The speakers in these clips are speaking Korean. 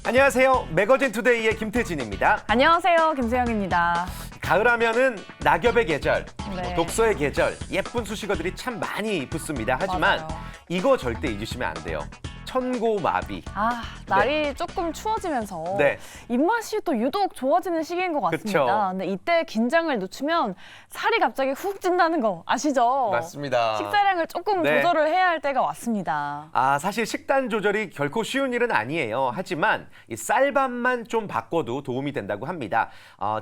안녕하세요. 매거진 투데이의 김태진입니다. 안녕하세요. 김세영입니다. 가을하면은 낙엽의 계절, 네. 독서의 계절, 예쁜 수식어들이 참 많이 붙습니다. 하지만 맞아요. 이거 절대 잊으시면 안 돼요. 천고마비. 날이 조금 추워지면서 네. 입맛이 또 유독 좋아지는 시기인 것 같습니다. 그쵸. 근데 이때 긴장을 늦추면 살이 갑자기 훅 찐다는 거 아시죠? 맞습니다. 식사량을 조금 네. 조절을 해야 할 때가 왔습니다. 사실 식단 조절이 결코 쉬운 일은 아니에요. 하지만 이 쌀밥만 좀 바꿔도 도움이 된다고 합니다.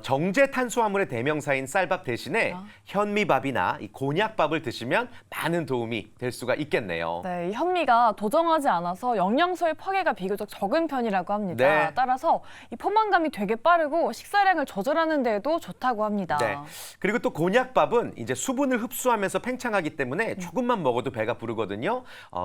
정제 탄수화물의 대명사인 쌀밥 대신에 현미밥이나 이 곤약밥을 드시면 많은 도움이 될 수가 있겠네요. 네, 이 현미가 도정하지 않아서 영양소의 파괴가 비교적 적은 편이라고 합니다. 네. 따라서 이 포만감이 되게 빠르고 식사량을 조절하는 데에도 좋다고 합니다. 네. 그리고 또 곤약밥은 이제 수분을 흡수하면서 팽창하기 때문에 조금만 먹어도 배가 부르거든요.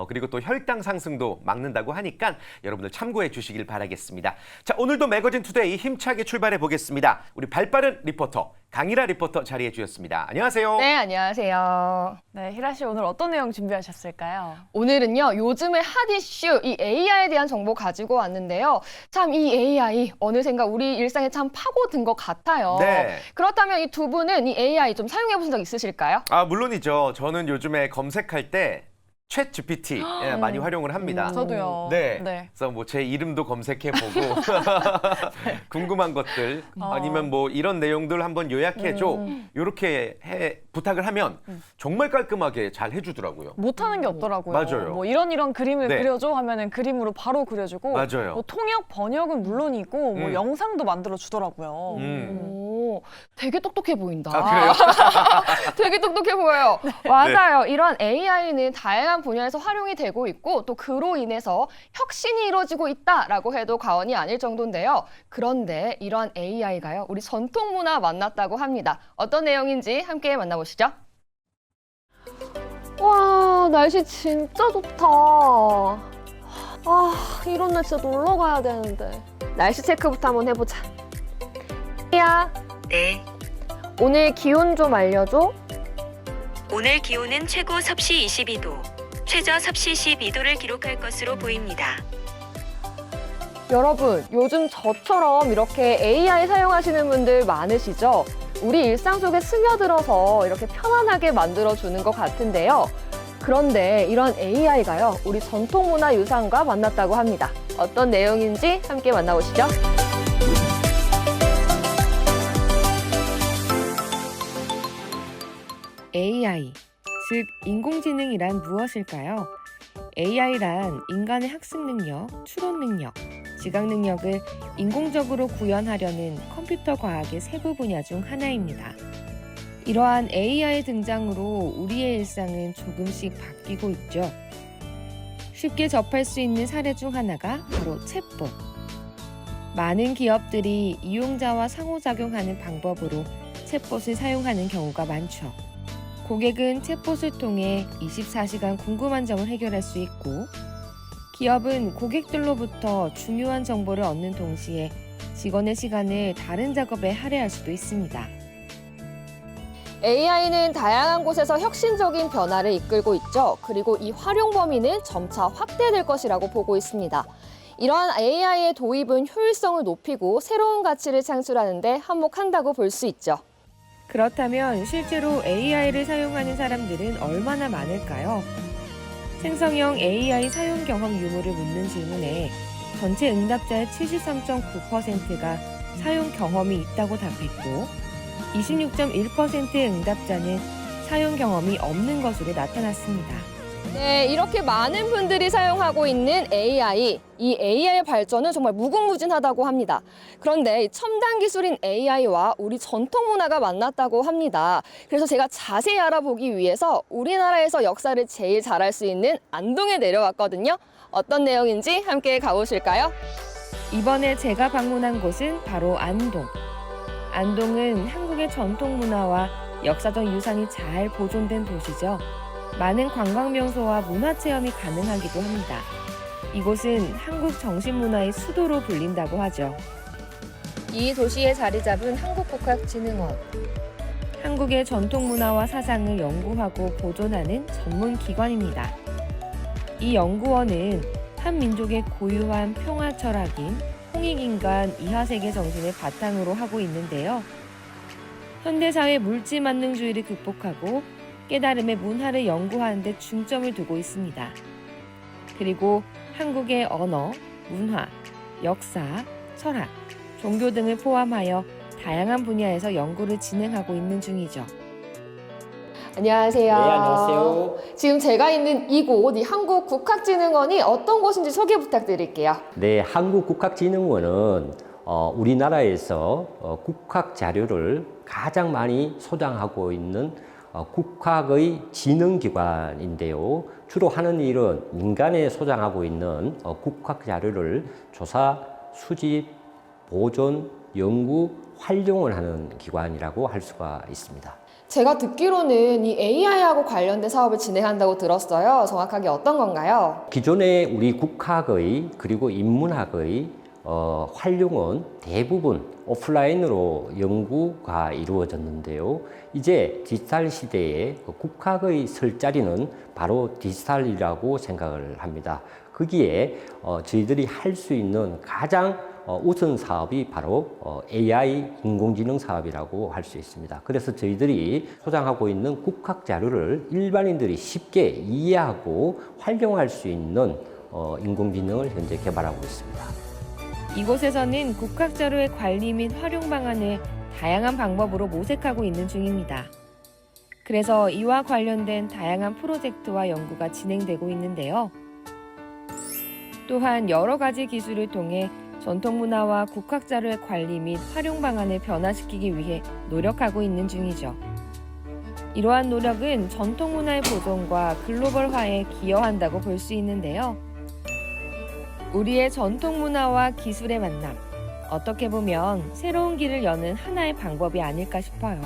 그리고 또 혈당 상승도 막는다고 하니까 여러분들 참고해 주시길 바라겠습니다. 자, 오늘도 매거진 투데이 힘차게 출발해 보겠습니다. 우리 발빠른 리포터 강일아 리포터 자리해 주셨습니다. 안녕하세요. 네, 안녕하세요. 네, 희라 씨 오늘 어떤 내용 준비하셨을까요? 오늘은요, 요즘의 핫 이슈, 이 AI에 대한 정보 가지고 왔는데요. 참 이 AI, 어느샌가 우리 일상에 참 파고든 것 같아요. 네. 그렇다면 이 두 분은 이 AI 좀 사용해 보신 적 있으실까요? 물론이죠. 저는 요즘에 검색할 때 챗 GPT 많이 활용을 합니다. 저도요. 네. 네. 그래서 뭐 제 이름도 검색해보고 궁금한 것들 아니면 뭐 이런 내용들 한번 요약해줘 이렇게 부탁을 하면 정말 깔끔하게 잘 해주더라고요. 못하는 게 없더라고요. 맞아요. 뭐 이런 그림을 네. 그려줘 하면은 그림으로 바로 그려주고 맞아요. 뭐 통역, 번역은 물론이고 뭐 영상도 만들어 주더라고요. 오, 되게 똑똑해 보인다. 그래요? 되게 똑똑해 보여요. 맞아요. 이런 AI는 다양한 분야에서 활용이 되고 있고 또 그로 인해서 혁신이 이루어지고 있다라고 해도 과언이 아닐 정도인데요. 그런데 이런 AI가요, 우리 전통 문화 만났다고 합니다. 어떤 내용인지 함께 만나보시죠. 와, 날씨 진짜 좋다. 이런 날 진짜 놀러 가야 되는데. 날씨 체크부터 한번 해보자. 야, 네, 오늘 기온 좀 알려줘. 오늘 기온은 최고 섭씨 22도, 최저 섭씨 12도를 기록할 것으로 보입니다. 여러분, 요즘 저처럼 이렇게 AI 사용하시는 분들 많으시죠? 우리 일상 속에 스며들어서 이렇게 편안하게 만들어주는 것 같은데요. 그런데 이런 AI가요, 우리 전통문화 유산과 만났다고 합니다. 어떤 내용인지 함께 만나보시죠. AI, 즉 인공지능이란 무엇일까요? AI란 인간의 학습 능력, 추론 능력, 지각 능력을 인공적으로 구현하려는 컴퓨터 과학의 세부 분야 중 하나입니다. 이러한 AI의 등장으로 우리의 일상은 조금씩 바뀌고 있죠. 쉽게 접할 수 있는 사례 중 하나가 바로 챗봇. 많은 기업들이 이용자와 상호작용하는 방법으로 챗봇을 사용하는 경우가 많죠. 고객은 챗봇을 통해 24시간 궁금한 점을 해결할 수 있고, 기업은 고객들로부터 중요한 정보를 얻는 동시에 직원의 시간을 다른 작업에 할애할 수도 있습니다. AI는 다양한 곳에서 혁신적인 변화를 이끌고 있죠. 그리고 이 활용 범위는 점차 확대될 것이라고 보고 있습니다. 이러한 AI의 도입은 효율성을 높이고 새로운 가치를 창출하는 데 한몫한다고 볼 수 있죠. 그렇다면 실제로 AI를 사용하는 사람들은 얼마나 많을까요? 생성형 AI 사용 경험 유무를 묻는 질문에 전체 응답자의 73.9%가 사용 경험이 있다고 답했고, 26.1%의 응답자는 사용 경험이 없는 것으로 나타났습니다. 네, 이렇게 많은 분들이 사용하고 있는 AI, 이 AI의 발전은 정말 무궁무진하다고 합니다. 그런데 이 첨단 기술인 AI와 우리 전통 문화가 만났다고 합니다. 그래서 제가 자세히 알아보기 위해서 우리나라에서 역사를 제일 잘할 수 있는 안동에 내려왔거든요. 어떤 내용인지 함께 가보실까요? 이번에 제가 방문한 곳은 바로 안동. 안동은 한국의 전통 문화와 역사적 유산이 잘 보존된 도시죠. 많은 관광 명소와 문화 체험이 가능하기도 합니다. 이곳은 한국 정신문화의 수도로 불린다고 하죠. 이 도시에 자리 잡은 한국국학진흥원. 한국의 전통 문화와 사상을 연구하고 보존하는 전문 기관입니다. 이 연구원은 한 민족의 고유한 평화 철학인 홍익인간 이하세계 정신을 바탕으로 하고 있는데요. 현대사회 물질 만능주의를 극복하고 깨달음의 문화를 연구하는 데 중점을 두고 있습니다. 그리고 한국의 언어, 문화, 역사, 철학, 종교 등을 포함하여 다양한 분야에서 연구를 진행하고 있는 중이죠. 안녕하세요. 네, 안녕하세요. 지금 제가 있는 이곳, 이 한국국학진흥원이 어떤 곳인지 소개 부탁드릴게요. 네, 한국국학진흥원은 우리나라에서 국학 자료를 가장 많이 소장하고 있는 국학의 진흥기관인데요. 주로 하는 일은 민간에 소장하고 있는 국학 자료를 조사, 수집, 보존, 연구, 활용을 하는 기관이라고 할 수가 있습니다. 제가 듣기로는 이 AI하고 관련된 사업을 진행한다고 들었어요. 정확하게 어떤 건가요? 기존의 우리 국학의 그리고 인문학의 활용은 대부분 오프라인으로 연구가 이루어졌는데요. 이제 디지털 시대에 국학의 설 자리는 바로 디지털이라고 생각을 합니다. 거기에 저희들이 할 수 있는 가장 우선 사업이 바로 AI 인공지능 사업이라고 할 수 있습니다. 그래서 저희들이 소장하고 있는 국학 자료를 일반인들이 쉽게 이해하고 활용할 수 있는 인공지능을 현재 개발하고 있습니다. 이곳에서는 국학 자료의 관리 및 활용 방안을 다양한 방법으로 모색하고 있는 중입니다. 그래서 이와 관련된 다양한 프로젝트와 연구가 진행되고 있는데요. 또한 여러 가지 기술을 통해 전통 문화와 국학 자료의 관리 및 활용 방안을 변화시키기 위해 노력하고 있는 중이죠. 이러한 노력은 전통 문화의 보존과 글로벌화에 기여한다고 볼 수 있는데요. 우리의 전통 문화와 기술의 만남, 어떻게 보면 새로운 길을 여는 하나의 방법이 아닐까 싶어요.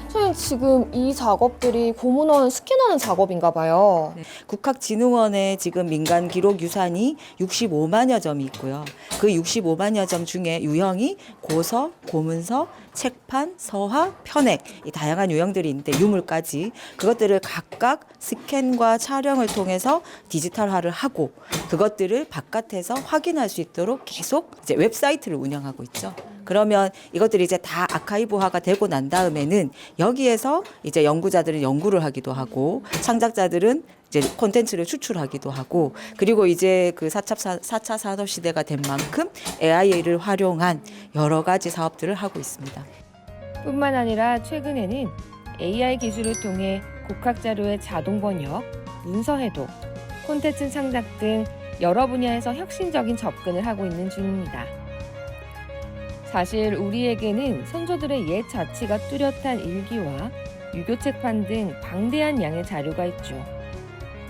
선생님, 지금 이 작업들이 고문원을 스캔하는 작업인가 봐요. 네, 국학진흥원에 지금 민간 기록 유산이 65만여 점이 있고요. 그 65만여 점 중에 유형이 고서, 고문서, 책판, 서화, 편액 이 다양한 유형들이 있는데 유물까지 그것들을 각각 스캔과 촬영을 통해서 디지털화를 하고 그것들을 바깥에서 확인할 수 있도록 계속 이제 웹사이트를 운영하고 있죠. 그러면 이것들이 이제 다 아카이브화가 되고 난 다음에는 여기에서 이제 연구자들은 연구를 하기도 하고 창작자들은 이제 콘텐츠를 추출하기도 하고 그리고 이제 그 4차 산업 시대가 된 만큼 AI를 활용한 여러 가지 사업들을 하고 있습니다. 뿐만 아니라 최근에는 AI 기술을 통해 국학 자료의 자동 번역, 문서 해독, 콘텐츠 창작 등 여러 분야에서 혁신적인 접근을 하고 있는 중입니다. 사실 우리에게는 선조들의 옛 자치가 뚜렷한 일기와 유교 책판 등 방대한 양의 자료가 있죠.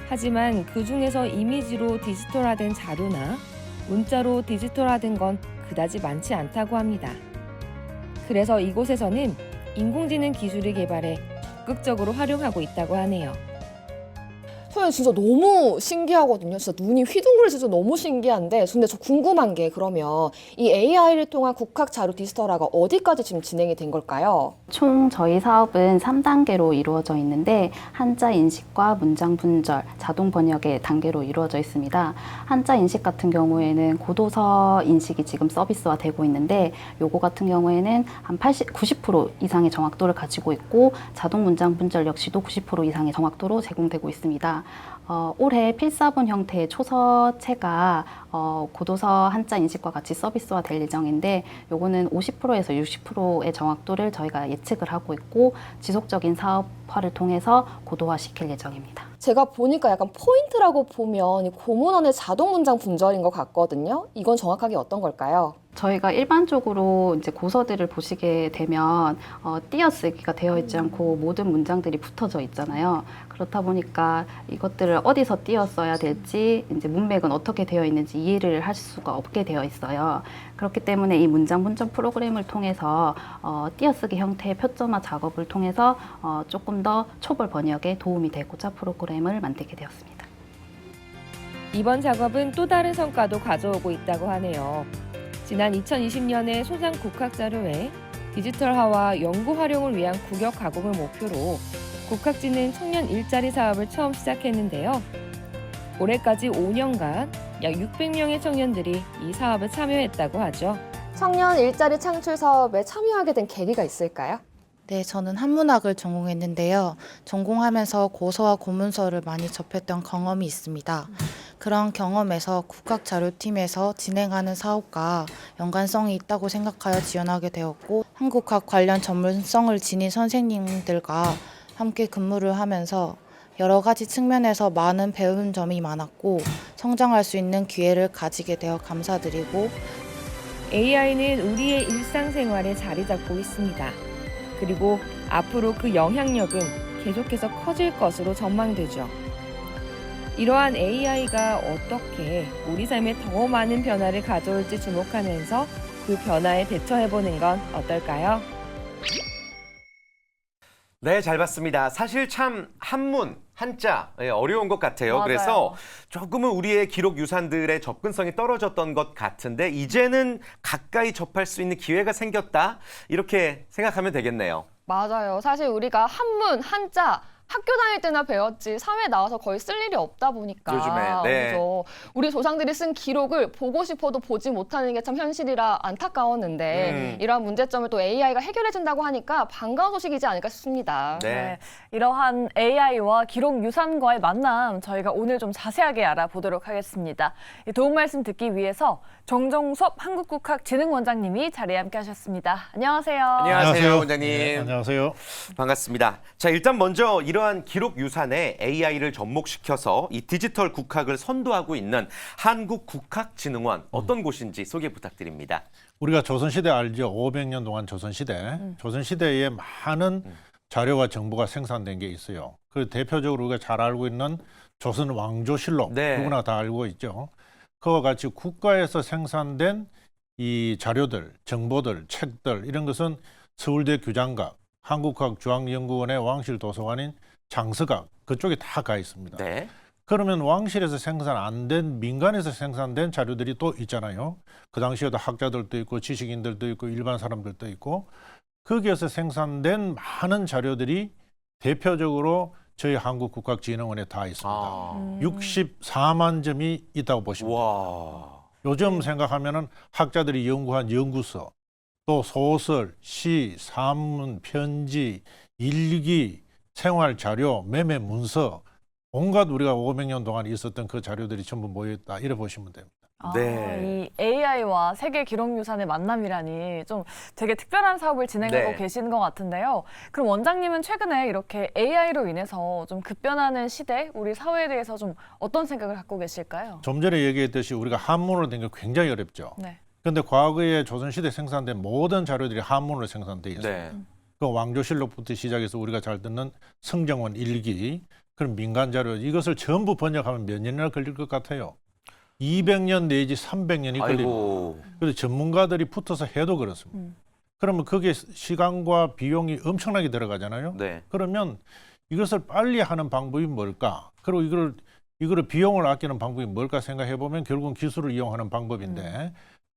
하지만 그 중에서 이미지로 디지털화된 자료나 문자로 디지털화된 건 그다지 많지 않다고 합니다. 그래서 이곳에서는 인공지능 기술을 개발해 적극적으로 활용하고 있다고 하네요. 선생님, 진짜 너무 신기하거든요. 진짜 눈이 휘둥그레져서 너무 신기한데, 근데 저 궁금한 게 그러면 이 AI를 통한 국학 자료 디지털화가 어디까지 지금 진행이 된 걸까요? 총 저희 사업은 3단계로 이루어져 있는데 한자 인식과 문장 분절, 자동 번역의 단계로 이루어져 있습니다. 한자 인식 같은 경우에는 고도서 인식이 지금 서비스화되고 있는데 요거 같은 경우에는 한 90% 이상의 정확도를 가지고 있고 자동 문장 분절 역시도 90% 이상의 정확도로 제공되고 있습니다. 올해 필사본 형태의 초서체가 고도서 한자 인식과 같이 서비스화 될 예정인데 요거는 50%에서 60%의 정확도를 저희가 예측을 하고 있고 지속적인 사업화를 통해서 고도화시킬 예정입니다. 제가 보니까 약간 포인트라고 보면 이 고문원의 자동 문장 분절인 것 같거든요. 이건 정확하게 어떤 걸까요? 저희가 일반적으로 이제 고서들을 보시게 되면 띄어쓰기가 되어 있지 않고 모든 문장들이 붙어져 있잖아요. 그렇다 보니까 이것들을 어디서 띄었어야 될지 이제 문맥은 어떻게 되어 있는지 이해를 할 수가 없게 되어 있어요. 그렇기 때문에 이 문장 분점 프로그램을 통해서 띄어쓰기 형태의 표점화 작업을 통해서 조금 더 초벌 번역에 도움이 되고자 프로그램을 만들게 되었습니다. 이번 작업은 또 다른 성과도 가져오고 있다고 하네요. 지난 2020년에 소장 국학 자료의 디지털화와 연구 활용을 위한 국역 가공을 목표로 국학진흥 청년 일자리 사업을 처음 시작했는데요. 올해까지 5년간 약 600명의 청년들이 이 사업에 참여했다고 하죠. 청년 일자리 창출 사업에 참여하게 된 계기가 있을까요? 네, 저는 한문학을 전공했는데요. 전공하면서 고서와 고문서를 많이 접했던 경험이 있습니다. 그런 경험에서 국학자료팀에서 진행하는 사업과 연관성이 있다고 생각하여 지원하게 되었고, 한국학 관련 전문성을 지닌 선생님들과 함께 근무를 하면서 여러 가지 측면에서 많은 배운 점이 많았고, 성장할 수 있는 기회를 가지게 되어 감사드리고, AI는 우리의 일상생활에 자리 잡고 있습니다. 그리고 앞으로 그 영향력은 계속해서 커질 것으로 전망되죠. 이러한 AI가 어떻게 우리 삶에 더 많은 변화를 가져올지 주목하면서 그 변화에 대처해보는 건 어떨까요? 네, 잘 봤습니다. 사실 참 한문, 한자 어려운 것 같아요. 맞아요. 그래서 조금은 우리의 기록 유산들의 접근성이 떨어졌던 것 같은데 이제는 가까이 접할 수 있는 기회가 생겼다. 이렇게 생각하면 되겠네요. 맞아요. 사실 우리가 한문, 한자 학교 다닐 때나 배웠지 사회에 나와서 거의 쓸 일이 없다 보니까 요즘에, 네. 그죠? 우리 조상들이 쓴 기록을 보고 싶어도 보지 못하는 게 참 현실이라 안타까웠는데 이러한 문제점을 또 AI가 해결해 준다고 하니까 반가운 소식이지 않을까 싶습니다. 네. 이러한 AI와 기록 유산과의 만남 저희가 오늘 좀 자세하게 알아보도록 하겠습니다. 이 도움 말씀 듣기 위해서 정정섭 한국국학진흥원장님이 자리에 함께 하셨습니다. 안녕하세요. 안녕하세요, 원장님. 네, 안녕하세요. 반갑습니다. 자, 일단 먼저 이러한 기록 유산에 AI를 접목시켜서 이 디지털 국학을 선도하고 있는 한국국학진흥원 어떤 곳인지 소개 부탁드립니다. 우리가 조선시대 알죠? 500년 동안 조선시대. 조선시대에 많은 자료와 정보가 생산된 게 있어요. 그 대표적으로 우리가 잘 알고 있는 조선 왕조실록, 네. 누구나 다 알고 있죠. 그와 같이 국가에서 생산된 이 자료들, 정보들, 책들 이런 것은 서울대 규장각, 한국학중앙연구원의 왕실 도서관인 장서각 그쪽에 다 가 있습니다. 네. 그러면 왕실에서 생산 안 된 민간에서 생산된 자료들이 또 있잖아요. 그 당시에도 학자들도 있고 지식인들도 있고 일반 사람들도 있고 거기에서 생산된 많은 자료들이 대표적으로 저희 한국국학진흥원에 다 있습니다. 64만 점이 있다고 보시면 됩니다. 와. 요즘 생각하면은 학자들이 연구한 연구서, 또 소설, 시, 산문, 편지, 일기, 생활 자료, 매매 문서, 온갖 우리가 500년 동안 있었던 그 자료들이 전부 모여있다 이래 보시면 됩니다. 네. 이 AI와 세계 기록 유산의 만남이라니 좀 되게 특별한 사업을 진행하고 네. 계시는 것 같은데요. 그럼 원장님은 최근에 이렇게 AI로 인해서 좀 급변하는 시대, 우리 사회에 대해서 좀 어떤 생각을 갖고 계실까요? 좀 전에 얘기했듯이 우리가 한문으로 된 게 굉장히 어렵죠. 네. 그런데 과거에 조선시대 생산된 모든 자료들이 한문으로 생산돼 있어요. 네. 그 왕조실록부터 시작해서 우리가 잘 듣는 성정원 일기, 그런 민간 자료 이것을 전부 번역하면 몇 년이나 걸릴 것 같아요? 200년 내지 300년이 걸립니다. 아이고. 그래서 전문가들이 붙어서 해도 그렇습니다. 그러면 거기에 시간과 비용이 엄청나게 들어가잖아요. 네. 그러면 이것을 빨리 하는 방법이 뭘까? 그리고 이거를 비용을 아끼는 방법이 뭘까 생각해 보면 결국은 기술을 이용하는 방법인데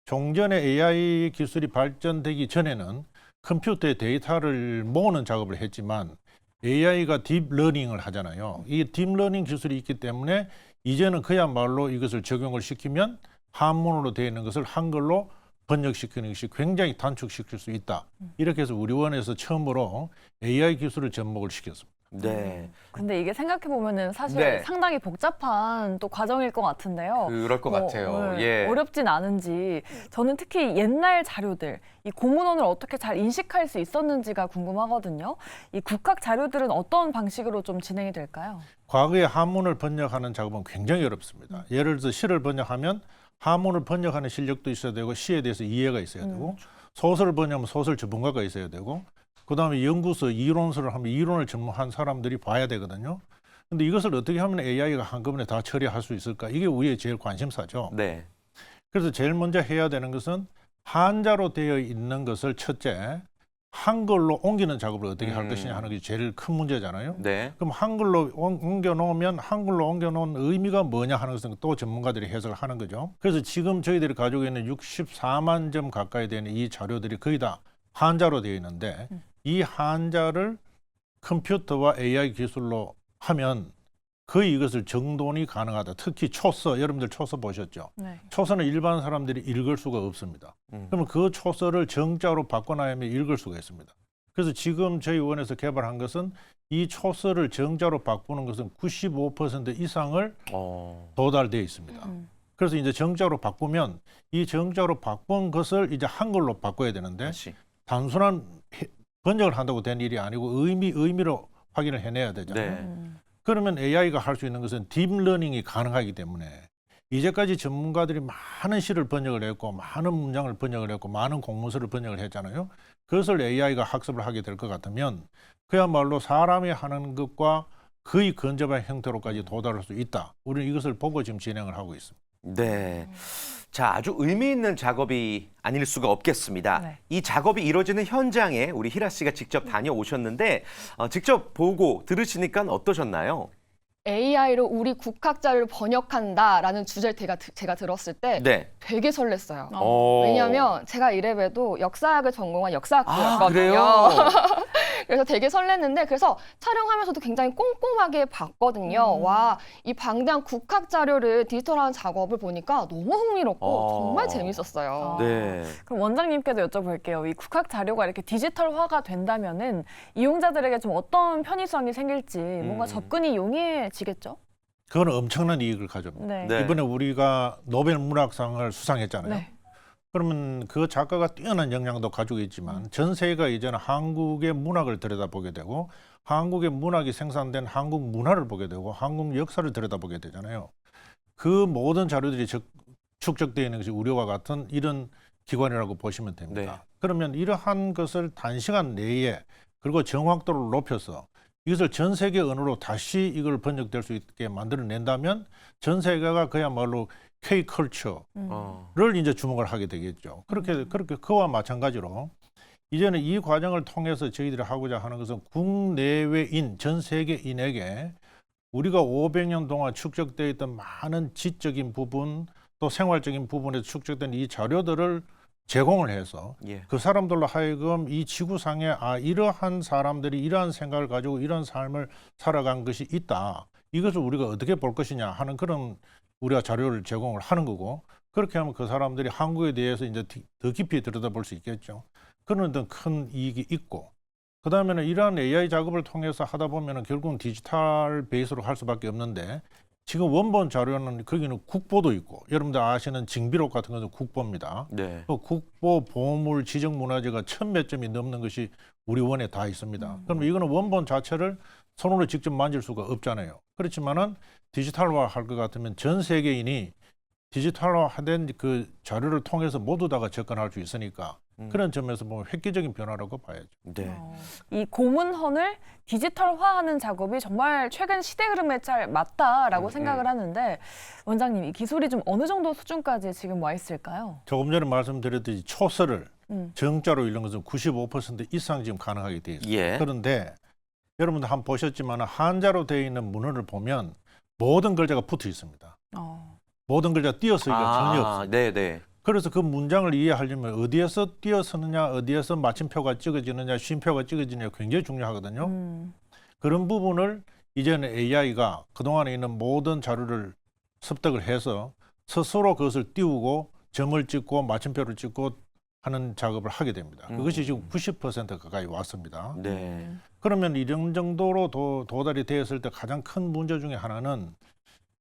종전에 AI 기술이 발전되기 전에는 컴퓨터의 데이터를 모으는 작업을 했지만 AI가 딥러닝을 하잖아요. 이 딥러닝 기술이 있기 때문에 이제는 그야말로 이것을 적용을 시키면 한문으로 되어 있는 것을 한글로 번역시키는 것이 굉장히 단축시킬 수 있다. 이렇게 해서 우리 원에서 처음으로 AI 기술을 접목을 시켰습니다. 네. 근데 이게 생각해 보면은 사실 네. 상당히 복잡한 또 과정일 것 같은데요. 그럴 것 같아요. 네, 예. 어렵진 않은지 저는 특히 옛날 자료들, 이 고문원을 어떻게 잘 인식할 수 있었는지가 궁금하거든요. 이 국학 자료들은 어떤 방식으로 좀 진행이 될까요? 과거에 한문을 번역하는 작업은 굉장히 어렵습니다. 예를 들어서 시를 번역하면 한문을 번역하는 실력도 있어야 되고 시에 대해서 이해가 있어야 되고 소설을 번역하면 소설 전문가가 있어야 되고 그다음에 연구서, 이론서를 하면 이론을 전문한 사람들이 봐야 되거든요. 근데 이것을 어떻게 하면 AI가 한꺼번에 다 처리할 수 있을까? 이게 우리의 제일 관심사죠. 네. 그래서 제일 먼저 해야 되는 것은 한자로 되어 있는 것을 첫째 한글로 옮기는 작업을 어떻게 할 것이냐 하는 게 제일 큰 문제잖아요. 네. 그럼 한글로 옮겨놓으면 한글로 옮겨놓은 의미가 뭐냐 하는 것은 또 전문가들이 해석을 하는 거죠. 그래서 지금 저희들이 가지고 있는 64만 점 가까이 되는 이 자료들이 거의 다 한자로 되어 있는데 이 한자를 컴퓨터와 AI 기술로 하면 거의 이것을 정돈이 가능하다. 특히 초서, 여러분들 초서 보셨죠? 네. 초서는 일반 사람들이 읽을 수가 없습니다. 그러면 그 초서를 정자로 바꿔놔야만 읽을 수가 있습니다. 그래서 지금 저희 원에서 개발한 것은 이 초서를 정자로 바꾸는 것은 95% 이상을 도달되어 있습니다. 그래서 이제 정자로 바꾸면 이 정자로 바꾼 것을 이제 한글로 바꿔야 되는데 다시. 단순한 번역을 한다고 된 일이 아니고 의미로 확인을 해내야 되잖아요. 네. 그러면 AI가 할 수 있는 것은 딥러닝이 가능하기 때문에 이제까지 전문가들이 많은 시를 번역을 했고 많은 문장을 번역을 했고 많은 공문서를 번역을 했잖아요. 그것을 AI가 학습을 하게 될 것 같으면 그야말로 사람이 하는 것과 거의 근접한 형태로까지 도달할 수 있다. 우리는 이것을 보고 지금 진행을 하고 있습니다. 네. 자, 아주 의미 있는 작업이 아닐 수가 없겠습니다. 네. 이 작업이 이루어지는 현장에 우리 희라 씨가 직접 다녀오셨는데 직접 보고 들으시니까 어떠셨나요? AI로 우리 국학자를 번역한다라는 주제를 제가 들었을 때 네. 되게 설렜어요. 어. 왜냐하면 제가 이래봬도 역사학을 전공한 아, 역사학부였거든요. 그래요? 그래서 되게 설렜는데 그래서 촬영하면서도 굉장히 꼼꼼하게 봤거든요. 와, 이 방대한 국학 자료를 디지털화하는 작업을 보니까 너무 흥미롭고 정말 재밌었어요. 네. 그럼 원장님께도 여쭤볼게요. 이 국학 자료가 이렇게 디지털화가 된다면은 이용자들에게 좀 어떤 편의성이 생길지 뭔가 접근이 용이해지겠죠? 그건 엄청난 이익을 가져옵니다. 네. 네. 이번에 우리가 노벨 문학상을 수상했잖아요. 네. 그러면 그 작가가 뛰어난 역량도 가지고 있지만 전 세계가 이제는 한국의 문학을 들여다보게 되고 한국의 문학이 생산된 한국 문화를 보게 되고 한국 역사를 들여다보게 되잖아요. 그 모든 자료들이 축적되어 있는 것이 우리와 같은 이런 기관이라고 보시면 됩니다. 네. 그러면 이러한 것을 단시간 내에 그리고 정확도를 높여서 이것을 전 세계 언어로 다시 이걸 번역될 수 있게 만들어낸다면 전 세계가 그야말로 K컬처를 이제 주목을 하게 되겠죠. 그렇게 그와 마찬가지로 이제는 이 과정을 통해서 저희들이 하고자 하는 것은 국내외인 전 세계인에게 우리가 500년 동안 축적되어 있던 많은 지적인 부분 또 생활적인 부분에서 축적된 이 자료들을 제공을 해서 예. 그 사람들로 하여금 이 지구상에 이러한 사람들이 이러한 생각을 가지고 이런 삶을 살아간 것이 있다. 이것을 우리가 어떻게 볼 것이냐 하는 그런 우리가 자료를 제공을 하는 거고 그렇게 하면 그 사람들이 한국에 대해서 이제 더 깊이 들여다볼 수 있겠죠. 그런 어떤 큰 이익이 있고 그다음에는 이러한 AI 작업을 통해서 하다 보면은 결국은 디지털 베이스로 할 수밖에 없는데 지금 원본 자료는 거기는 국보도 있고 여러분들 아시는 징비록 같은 것은 국보입니다. 네. 또 국보 보물 지정문화재가 1000몇 점이 넘는 것이 우리 원에 다 있습니다. 그럼 이거는 원본 자체를 손으로 직접 만질 수가 없잖아요. 그렇지만은 디지털화 할 것 같으면 전 세계인이 디지털화된 그 자료를 통해서 모두 다가 접근할 수 있으니까 그런 점에서 보면 획기적인 변화라고 봐야죠. 네. 이 고문헌을 디지털화하는 작업이 정말 최근 시대 흐름에 잘 맞다라고 생각을 하는데 원장님 이 기술이 좀 어느 정도 수준까지 지금 와 있을까요? 조금 전에 말씀드렸듯이 초서를 정자로 읽는 것은 95% 이상 지금 가능하게 되어 있습니다. 예. 그런데 여러분들 한번 보셨지만 한자로 되어 있는 문헌을 보면 모든 글자가 붙어 있습니다. 모든 글자 띄어쓰기가 전혀 없습니다. 네네. 그래서 그 문장을 이해하려면 어디에서 띄어쓰느냐, 어디에서 마침표가 찍어지느냐, 쉼표가 찍어지느냐 굉장히 중요하거든요. 그런 부분을 이제는 AI가 그동안에 있는 모든 자료를 습득을 해서 스스로 그것을 띄우고 점을 찍고 마침표를 찍고 하는 작업을 하게 됩니다. 그것이 지금 90% 가까이 왔습니다. 네. 그러면 이런 정도로 도달이 되었을 때 가장 큰 문제 중에 하나는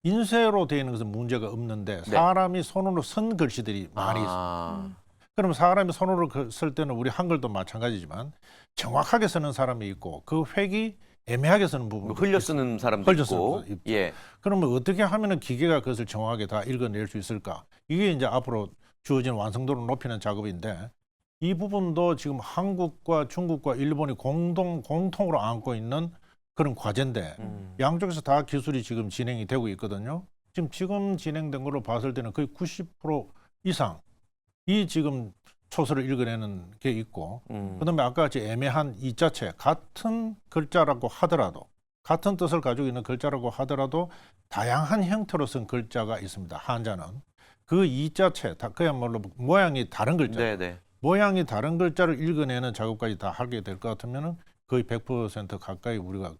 인쇄로 되어 있는 것은 문제가 없는데 사람이 손으로 쓴 글씨들이 많이 있습니다. 그럼 사람이 손으로 쓸 때는 우리 한글도 마찬가지지만 정확하게 쓰는 사람이 있고 그 획이 애매하게 쓰는 부분 흘려 쓰는 사람도 있고. 예. 그러면 어떻게 하면은 기계가 그것을 정확하게 다 읽어낼 수 있을까? 이게 이제 앞으로 주어진 완성도를 높이는 작업인데 이 부분도 지금 한국과 중국과 일본이 공통으로 안고 있는 그런 과제인데 양쪽에서 다 기술이 지금 진행이 되고 있거든요. 지금 진행된 걸로 봤을 때는 거의 90% 이상이 지금 초서를 읽어내는 게 있고 그다음에 아까 같이 애매한 이자체 같은 글자라고 하더라도 같은 뜻을 가지고 있는 글자라고 하더라도 다양한 형태로 쓴 글자가 있습니다. 한자는 그 이자체 그야말로 모양이 다른 글자 네네. 모양이 다른 글자를 읽어내는 작업까지 다 하게 될 것 같으면은 거의 100% 가까이 우리가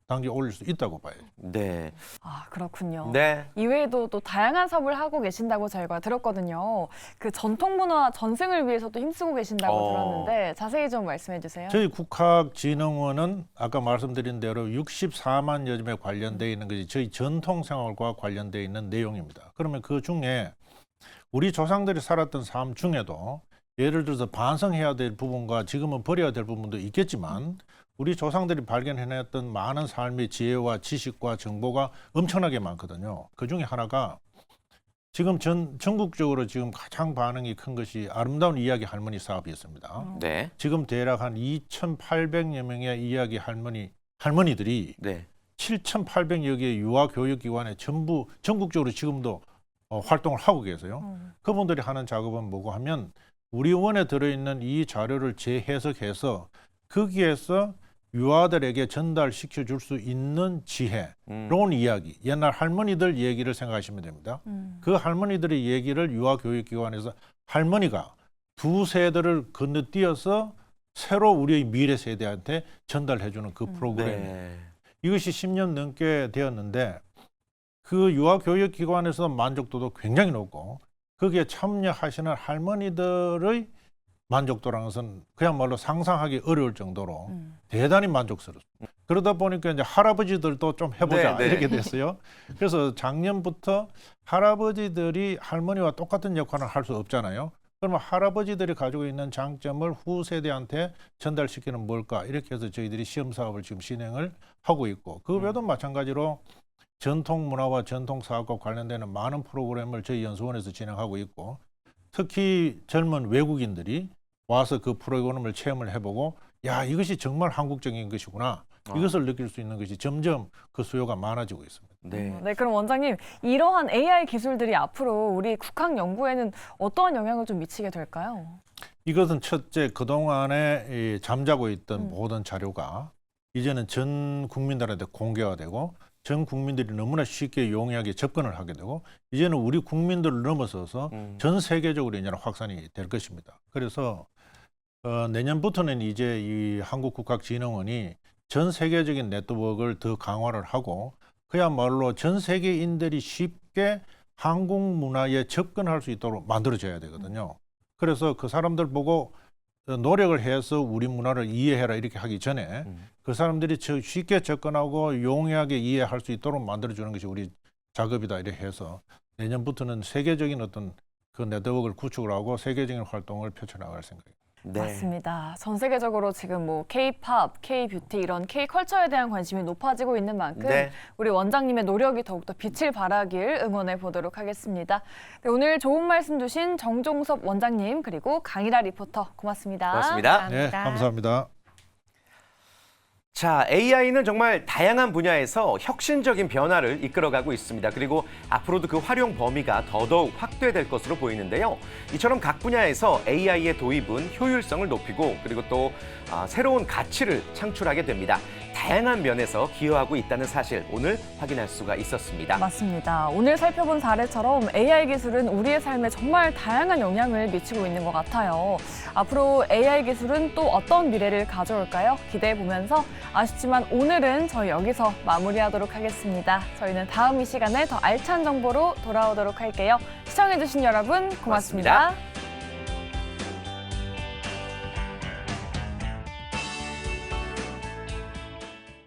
단계에 올릴 수 있다고 봐요. 네. 아, 그렇군요. 네. 이외에도 또 다양한 사업을 하고 계신다고 저희가 들었거든요. 그 전통 문화 전승을 위해서 또 힘쓰고 계신다고 들었는데 자세히 좀 말씀해 주세요. 저희 국학진흥원은 아까 말씀드린 대로 64만여 점에 관련되어 있는 것이 저희 전통생활과 관련되어 있는 내용입니다. 그러면 그 중에 우리 조상들이 살았던 삶 중에도 예를 들어서 반성해야 될 부분과 지금은 버려야 될 부분도 있겠지만 우리 조상들이 발견해냈던 많은 삶의 지혜와 지식과 정보가 엄청나게 많거든요. 그 중에 하나가 지금 전국적으로 지금 가장 반응이 큰 것이 아름다운 이야기 할머니 사업이었습니다. 네. 지금 대략 한 2,800여 명의 이야기 할머니들이 네. 7,800여 개의 유아교육기관에 전부 전국적으로 지금도 활동을 하고 계세요. 그분들이 하는 작업은 뭐고 하면 우리 원에 들어있는 이 자료를 재해석해서 거기에서 유아들에게 전달시켜 줄 수 있는 지혜로운 이야기, 옛날 할머니들 얘기를 생각하시면 됩니다. 그 할머니들의 얘기를 유아교육기관에서 할머니가 두 세대를 건너뛰어서 새로 우리의 미래 세대한테 전달해주는 그 프로그램이에요. 네. 이것이 10년 넘게 되었는데 그 유아교육기관에서 만족도도 굉장히 높고 거기에 참여하시는 할머니들의 만족도라는 것은 그야말로 상상하기 어려울 정도로 대단히 만족스럽습니다. 그러다 보니까 이제 할아버지들도 좀 해보자 네, 네. 이렇게 됐어요. 그래서 작년부터 할아버지들이 할머니와 똑같은 역할을 할 수 없잖아요. 그러면 할아버지들이 가지고 있는 장점을 후세대한테 전달시키는 뭘까 이렇게 해서 저희들이 시험 사업을 지금 진행을 하고 있고 그 외에도 마찬가지로 전통 문화와 전통 사업과 관련되는 많은 프로그램을 저희 연수원에서 진행하고 있고 특히 젊은 외국인들이 와서 그 프로그램을 체험을 해보고 야 이것이 정말 한국적인 것이구나 이것을 느낄 수 있는 것이 점점 그 수요가 많아지고 있습니다. 네. 네, 그럼 원장님 이러한 AI 기술들이 앞으로 우리 국학 연구에는 어떠한 영향을 좀 미치게 될까요? 이것은 첫째 그동안에 이 잠자고 있던 모든 자료가 이제는 전 국민들한테 공개가 되고 전 국민들이 너무나 쉽게 용이하게 접근을 하게 되고 이제는 우리 국민들을 넘어서서 전 세계적으로 이제 확산이 될 것입니다. 그래서 내년부터는 이제 이 한국국학진흥원이 전 세계적인 네트워크를 더 강화를 하고 그야말로 전 세계인들이 쉽게 한국 문화에 접근할 수 있도록 만들어져야 되거든요. 그래서 그 사람들 보고 노력을 해서 우리 문화를 이해해라 이렇게 하기 전에 그 사람들이 쉽게 접근하고 용이하게 이해할 수 있도록 만들어주는 것이 우리 작업이다 이렇게 해서 내년부터는 세계적인 어떤 그 네트워크를 구축을 하고 세계적인 활동을 펼쳐나갈 생각입니다. 네. 맞습니다. 전 세계적으로 지금 뭐 K-팝, K-뷰티 이런 K-컬처에 대한 관심이 높아지고 있는 만큼 네. 우리 원장님의 노력이 더욱더 빛을 발하길 응원해 보도록 하겠습니다. 네, 오늘 좋은 말씀 주신 정종섭 원장님 그리고 강일아 리포터 고맙습니다. 고맙습니다. 네, 감사합니다. 자, AI는 정말 다양한 분야에서 혁신적인 변화를 이끌어가고 있습니다. 그리고 앞으로도 그 활용 범위가 더더욱 확대될 것으로 보이는데요. 이처럼 각 분야에서 AI의 도입은 효율성을 높이고 그리고 또 새로운 가치를 창출하게 됩니다. 다양한 면에서 기여하고 있다는 사실 오늘 확인할 수가 있었습니다. 맞습니다. 오늘 살펴본 사례처럼 AI 기술은 우리의 삶에 정말 다양한 영향을 미치고 있는 것 같아요. 앞으로 AI 기술은 또 어떤 미래를 가져올까요? 기대해 보면서 아쉽지만 오늘은 저희 여기서 마무리하도록 하겠습니다. 저희는 다음 이 시간에 더 알찬 정보로 돌아오도록 할게요. 시청해주신 여러분 고맙습니다.